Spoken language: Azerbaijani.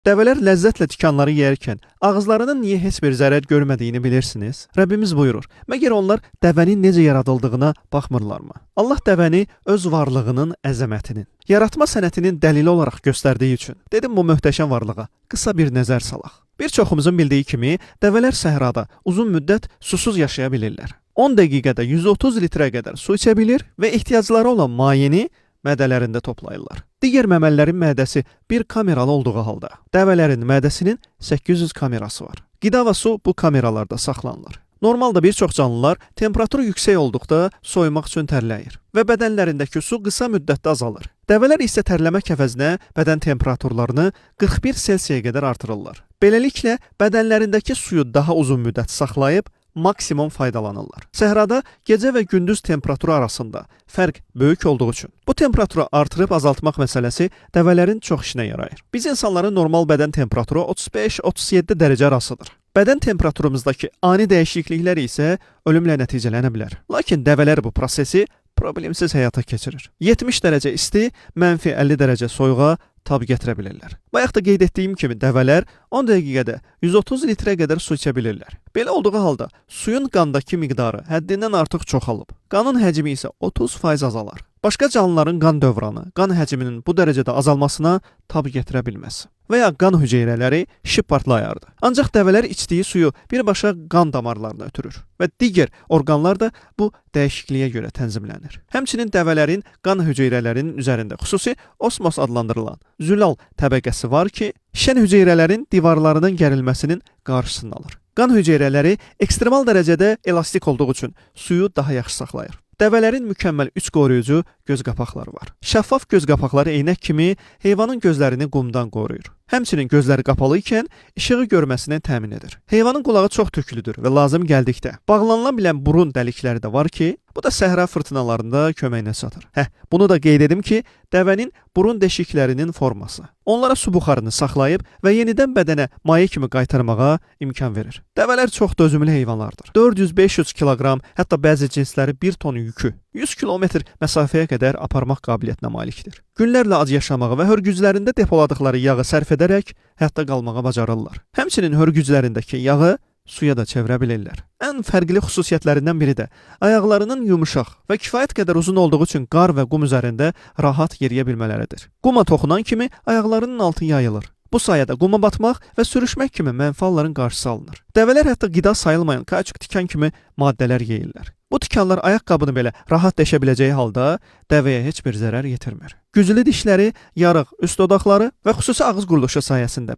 Dəvələr ləzzətlə tikanları yeyərkən ağızlarının niyə heç bir zərər görmədiyini bilirsiniz? Rəbbimiz buyurur, məgər onlar dəvənin necə yaradıldığına baxmırlarmı? Allah dəvəni öz varlığının əzəmətinin, yaratma sənətinin dəlili olaraq göstərdiyi üçün dedim bu möhtəşəm varlığa qısa bir nəzər salaq. Bir çoxumuzun bildiyi kimi dəvələr səhrada uzun müddət susuz yaşaya bilirlər. 10 dəqiqədə 130 litrə qədər su içə bilir və ehtiyacları olan mayeni mədələrində toplayırlar. Digər məməlilərin mədəsi bir kameralı olduğu halda, dəvələrin mədəsinin 800 kamerası var. Qida və su bu kameralarda saxlanılır. Normalda bir çox canlılar temperatur yüksək olduqda soyumaq üçün tərləyir və bədənlərindəki su qısa müddətdə azalır. Dəvələr isə tərləmək əvəzinə bədən temperaturlarını 41 Selsiyə qədər artırırlar. Beləliklə, bədənlərindəki suyu daha uzun müddət saxlayıb maksimum faydalanırlar. Səhrada gecə və gündüz temperaturu arasında fərq böyük olduğu üçün bu temperaturu artırıb azaltmaq məsələsi dəvələrin çox işinə yarayır. Biz insanların normal bədən temperaturu 35-37 dərəcə arasıdır. Bədən temperaturumuzdakı ani dəyişikliklər isə ölümlə nəticələnə bilər. Lakin dəvələr bu prosesi problemsiz həyata keçirir. 70 dərəcə isti, mənfi 50 dərəcə soyuğa tab gətirə bilirlər. Bayaq da qeyd etdiyim kimi dəvələr 10 dəqiqədə 130 litrə qədər su içə bilirlər. Belə olduğu halda suyun qandakı miqdarı həddindən artıq çoxalıb. Qanın həcmi isə 30% azalar. Başqa canlıların qan dövranı, qan həcminin bu dərəcədə azalmasına tab gətirə bilməz və ya qan hüceyrələri şib partlayardı. Ancaq dəvələr içdiyi suyu birbaşa qan damarlarına ötürür və digər orqanlar da bu dəyişikliyə görə tənzimlənir. Həmçinin dəvələrin qan hüceyrələrinin üzərində xüsusi osmos adlandırılan zülal təbəqəsi var ki, şən hüceyrələrin divarlarının gərilməsinin qarşısını alır. Qan hüceyrələri ekstremal dərəcədə elastik olduğu üçün suyu daha yaxşı saxlayır. Dəvələrin mükəmməl 3 qoruyucu göz qapaqları var. Şəffaf göz qapaqları eynək kimi heyvanın gözlərini qumdan qoruyur. Həmçinin gözləri qapalı ikən işığı görməsini təmin edir. Heyvanın qulağı çox tüklüdür və lazım gəldikdə bağlanıla bilən burun dəlikləri də var ki, bu da səhra fırtınalarında köməyinə çatır. Bunu da qeyd edim ki, dəvənin burun deşiklərinin forması onlara su buxarını saxlayıb və yenidən bədənə maye kimi qaytarmağa imkan verir. Dəvələr çox dözümlü heyvanlardır. 400-500 kiloqram, hətta bəzi cinsləri 1 ton yükü 100 kilometr məsafəyə qədər aparmaq qabiliyyətinə malikdir. Günlərlə ac yaşamağı və hörgüclərində depoladıqları yağı sərf edərək hətta qalmağa bacarırlar. Həmçinin hörgüclərindəki yağı suya da çevirə bilirlər. Ən fərqli xüsusiyyətlərindən biri də ayaqlarının yumuşaq və kifayət qədər uzun olduğu üçün qar və qum üzərində rahat yeriyə bilmələridir. Quma toxunan kimi ayaqlarının altı yayılır. Bu sayədə quma batmaq və sürüşmək kimi mənfi halların qarşısı alınır. Dəvələr hətta qida sayılmayan kauçuk tikan kimi maddələr yeyirlər. Bu tikanlar ayaqqabını belə rahat deşə biləcəyi halda dəvəyə heç bir zərər yetirmir. Güclü dişləri, yarıq üst dodaqları və xüsusi ağız quruluşu sayəsində